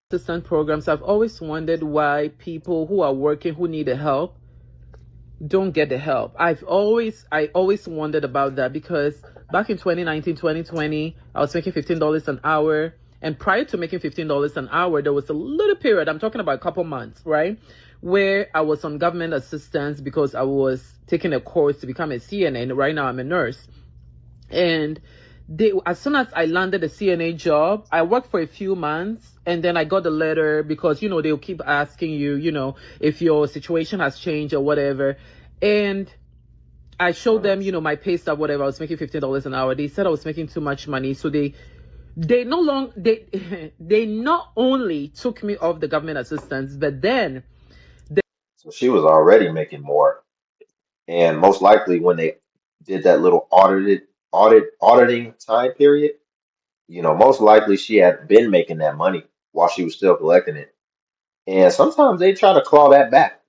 assistance programs, I've always wondered why people who are working, who need the help, don't get the help. I always wondered about that because back in 2019, 2020, I was making $15 an hour. And prior to making $15 an hour, there was a little period, I'm talking about a couple months, right? Where I was on government assistance because I was taking a course to become a CNA. Right now I'm a nurse. And as soon as I landed a CNA job, I worked for a few months and then I got the letter because, they'll keep asking you, if your situation has changed or whatever. And I showed them, my pay stub, whatever. I was making $15 an hour. They said I was making too much money. So they no long they not only took me off the government assistance, but then So she was already making more. And most likely when they did that little auditing time period, most likely she had been making that money while she was still collecting it. And sometimes they try to claw that back.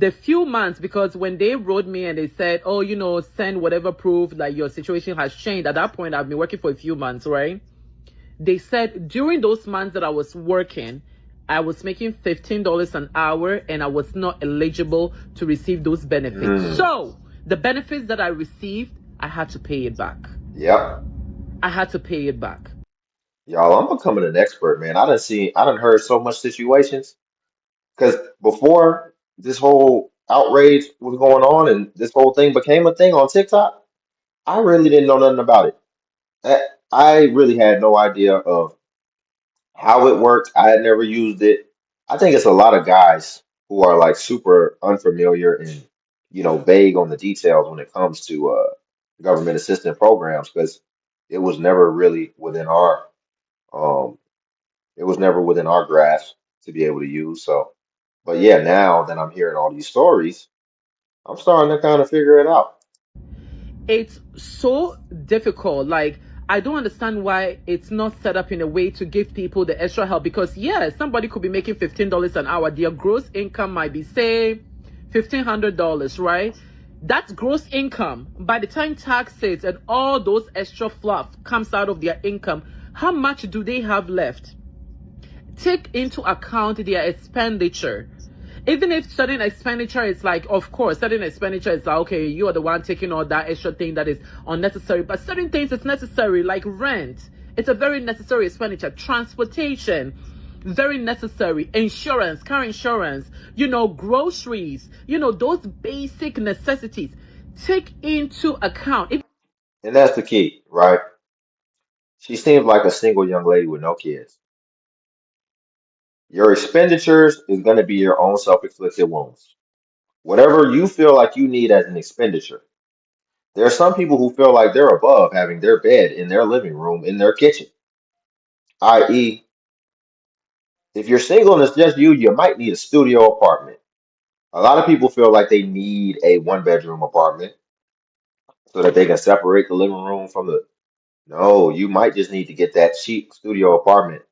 the few months, because when they wrote me and they said, oh, send whatever proof like your situation has changed. At that point, I've been working for a few months, right? They said during those months that I was working, I was making $15 an hour and I was not eligible to receive those benefits. Mm, So the benefits that I received, I had to pay it back. yep. I had to pay it back. Y'all, I'm becoming an expert, man. I done heard so much situations. Because before this whole outrage was going on and this whole thing became a thing on TikTok, I really didn't know nothing about it. I really had no idea of how it worked. I had never used it. I think it's a lot of guys who are like super unfamiliar and vague on the details when it comes to government assistance programs because it was never really within our um it was never within our grasp to be able to use. So, but yeah, now that I'm hearing all these stories, I'm starting to kind of figure it out. It's so difficult. Like, I don't understand why it's not set up in a way to give people the extra help because, yeah, somebody could be making $15 an hour. Their gross income might be, say, $1,500, right? That's gross income. By the time taxes and all those extra fluff comes out of their income, how much do they have left? Take into account their expenditure. Even if certain expenditure is like, of course, certain expenditure is like, okay, you are the one taking all that extra thing that is unnecessary, but certain things is necessary, like rent. It's a very necessary expenditure. Transportation, very necessary. Insurance, car insurance, groceries, those basic necessities. Take into account. And that's the key, right? She seems like a single young lady with no kids. Your expenditures is going to be your own self-inflicted wounds. Whatever you feel like you need as an expenditure. There are some people who feel like they're above having their bed in their living room in their kitchen, i.e., if you're single and it's just you, you might need a studio apartment. A lot of people feel like they need a one-bedroom apartment so that they can separate the living room from the. No, you might just need to get that cheap studio apartment.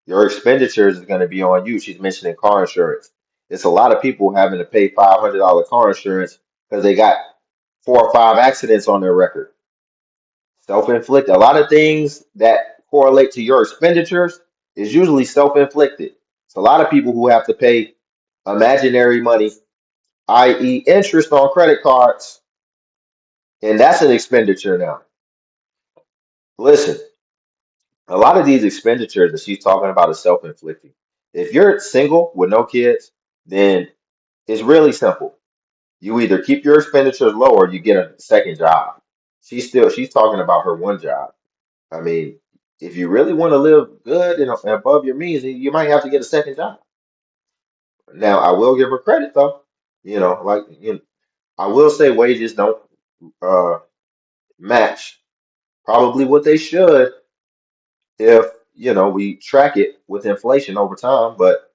Your expenditures is going to be on you. She's mentioning car insurance. It's a lot of people having to pay $500 car insurance because they got 4 or 5 accidents on their record. Self-inflicted. A lot of things that correlate to your expenditures is usually self-inflicted. It's a lot of people who have to pay imaginary money, i.e., interest on credit cards, and that's an expenditure now. Listen, a lot of these expenditures that she's talking about is self-inflicting. If you're single with no kids, then it's really simple. You either keep your expenditures low or you get a second job. She's talking about her one job. I mean, if you really want to live good and above your means, you might have to get a second job. Now, I will give her credit though. I will say wages don't uh, match probably what they should if we track it with inflation over time. But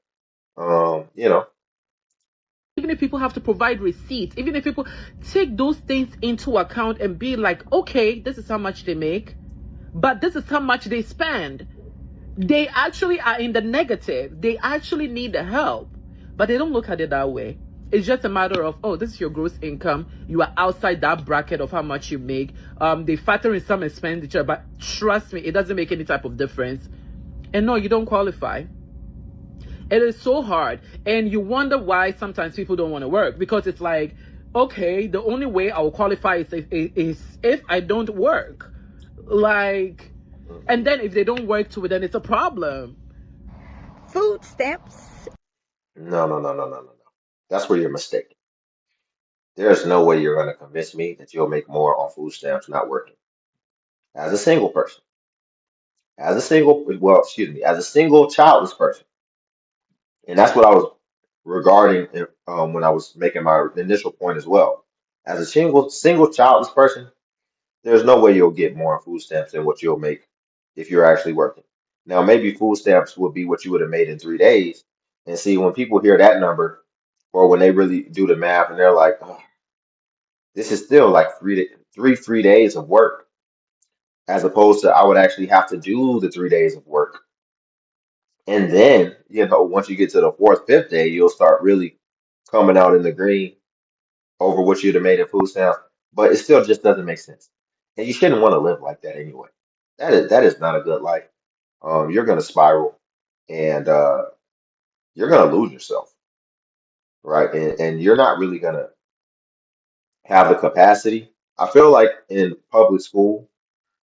you know, Even if people have to provide receipts, even if people take those things into account and be like, okay, this is how much they make, but this is how much they spend. They actually are in the negative. They actually need the help, but they don't look at it that way. It's just a matter of, oh, this is your gross income. You are outside that bracket of how much you make. They factor in some expenditure, but trust me, it doesn't make any type of difference. And no, you don't qualify. It is so hard. And you wonder why sometimes people don't want to work, because it's like, okay, the only way I will qualify is if I don't work. Like, Mm-mm. and then if they don't work too, then it's a problem. Food stamps. No, no, no, no, no, no, no. That's where you're mistaken. There's no way you're going to convince me that you'll make more on food stamps not working. As a single person, well, excuse me, as a single childless person, and that's what I was regarding when I was making my initial point as well. As a single childless person, there's no way you'll get more on food stamps than what you'll make if you're actually working. Now, maybe food stamps would be what you would have made in 3 days. And see, when people hear that number, or when they really do the math and they're like, oh, this is still like three free days of work, as opposed to I would actually have to do the 3 days of work. And then, once you get to the fourth, fifth day, you'll start really coming out in the green over what you'd have made in food stamps. But it still just doesn't make sense. And you shouldn't want to live like that anyway. That is not a good life. You're gonna spiral, and you're gonna lose yourself, right? And you're not really gonna have the capacity. I feel like in public school,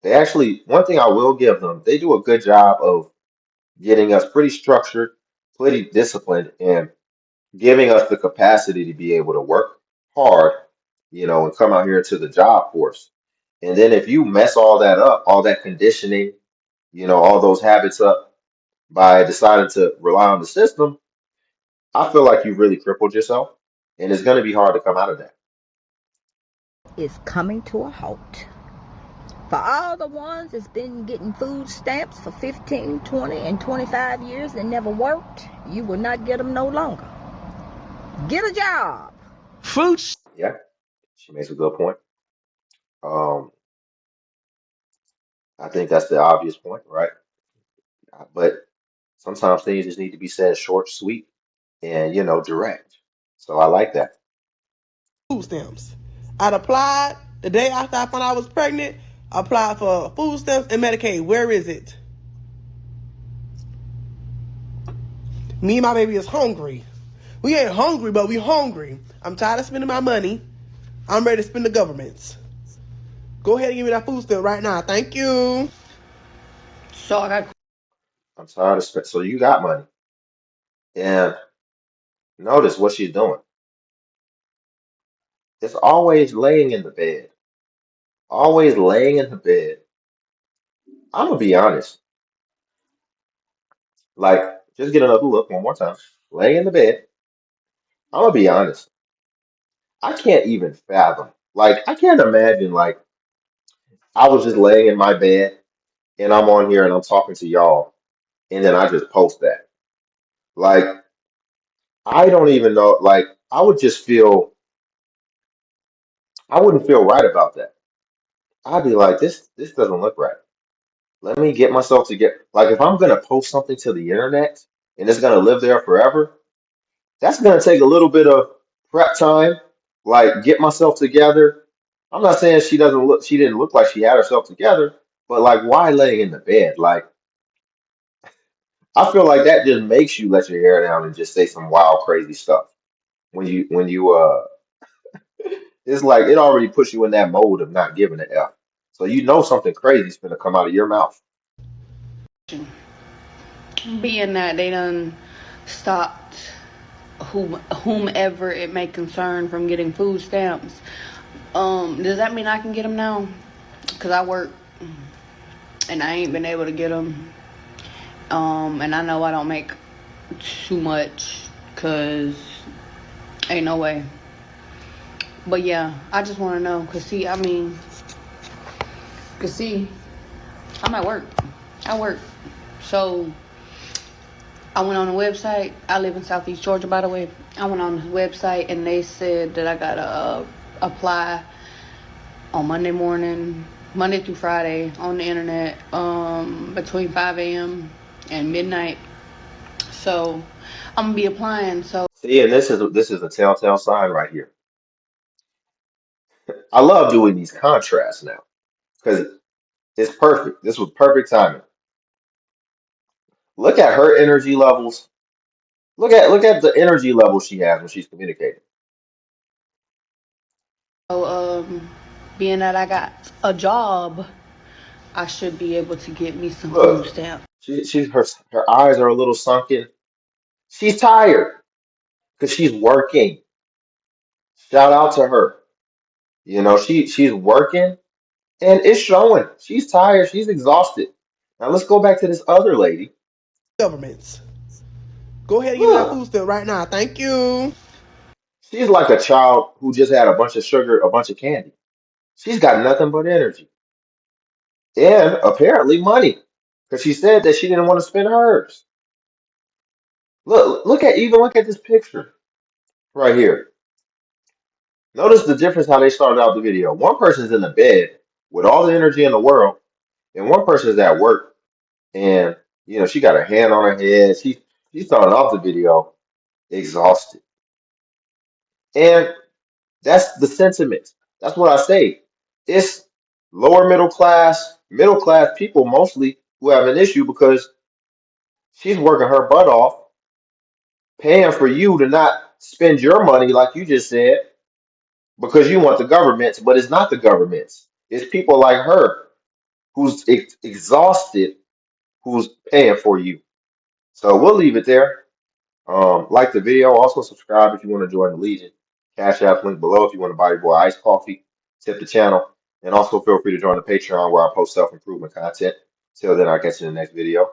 they actually, one thing I will give them, they do a good job of getting us pretty structured, pretty disciplined, and giving us the capacity to be able to work hard, and come out here into the job force. And then if you mess all that up, all that conditioning, all those habits up by deciding to rely on the system, I feel like you've really crippled yourself, and it's going to be hard to come out of that. Is coming to a halt. For all the ones that's been getting food stamps for 15, 20, and 25 years and never worked, you will not get them no longer. Get a job. Fruits. Yeah, she makes a good point. Um, I think that's the obvious point, right? But sometimes things just need to be said short, sweet, and direct. So I like that. Food stamps. I'd applied the day after I found out I was pregnant. I applied for food stamps and Medicaid. Where is it? Me and my baby is hungry. We ain't hungry, but we hungry. I'm tired of spending my money. I'm ready to spend the government's. Go ahead and give me that food stamp right now. Thank you. So I got I'm tired of spending. So you got money, and notice what she's doing. It's always laying in the bed. Always laying in the bed. I'm gonna be honest. Like, just get another look one more time. Laying in the bed. I'm gonna be honest. I can't even fathom. Like, I can't imagine. Like, I was just laying in my bed, and I'm on here and I'm talking to y'all, and then I just post that. Like, I don't even know. Like, I would just feel. I wouldn't feel right about that. I'd be like, this doesn't look right. Let me get myself to get like if I'm gonna post something to the internet and it's gonna live there forever, that's gonna take a little bit of prep time, like get myself together. I'm not saying she didn't look like she had herself together, but like why laying in the bed? Like I feel like that just makes you let your hair down and just say some wild, crazy stuff. When you it's like it already puts you in that mode of not giving a F. So you know something crazy is gonna come out of your mouth. you. Being that they done stopped whomever it may concern from getting food stamps, does that mean I can get them now? Cause I work and I ain't been able to get them. And I know I don't make too much, cause ain't no way. But yeah, I just want to know, cause see, I mean, cause see, I'm at work. I work, so I went on the website. I live in Southeast Georgia, by the way. I went on the website and they said that I gotta apply on Monday morning, Monday through Friday on the internet, between 5 a.m. and midnight. So I'm gonna be applying. So See, and this is a telltale sign right here. I love doing these contrasts now because it's perfect. This was perfect timing. Look at her energy levels. Look at the energy level she has when she's communicating. So, being that I got a job, I should be able to get me some food Look, stamps. her eyes are a little sunken. She's tired because she's working. Shout out to her. You know, she's working and it's showing. She's tired. She's exhausted. Now let's go back to this other lady. Governments. Go ahead and give me that food Look, stamp right now. Thank you. she's like a child who just had a bunch of sugar, a bunch of candy. She's got nothing but energy and apparently money because she said that she didn't want to spend hers. Look at this picture right here. Notice the difference how they started out the video. One person's in the bed with all the energy in the world, and one person's at work, and she got her hand on her head. She's starting off the video exhausted, and that's the sentiment. That's what I say. It's lower middle class people mostly who have an issue because she's working her butt off, paying for you to not spend your money like you just said because you want the government's, but it's not the government's. It's people like her who's exhausted who's paying for you. So we'll leave it there. Like the video. Also subscribe if you want to join the Legion. Cash App link below if you want to buy your boy iced coffee. Tip the channel. And also feel free to join the Patreon where I post self-improvement content. Till then, I'll catch you in the next video.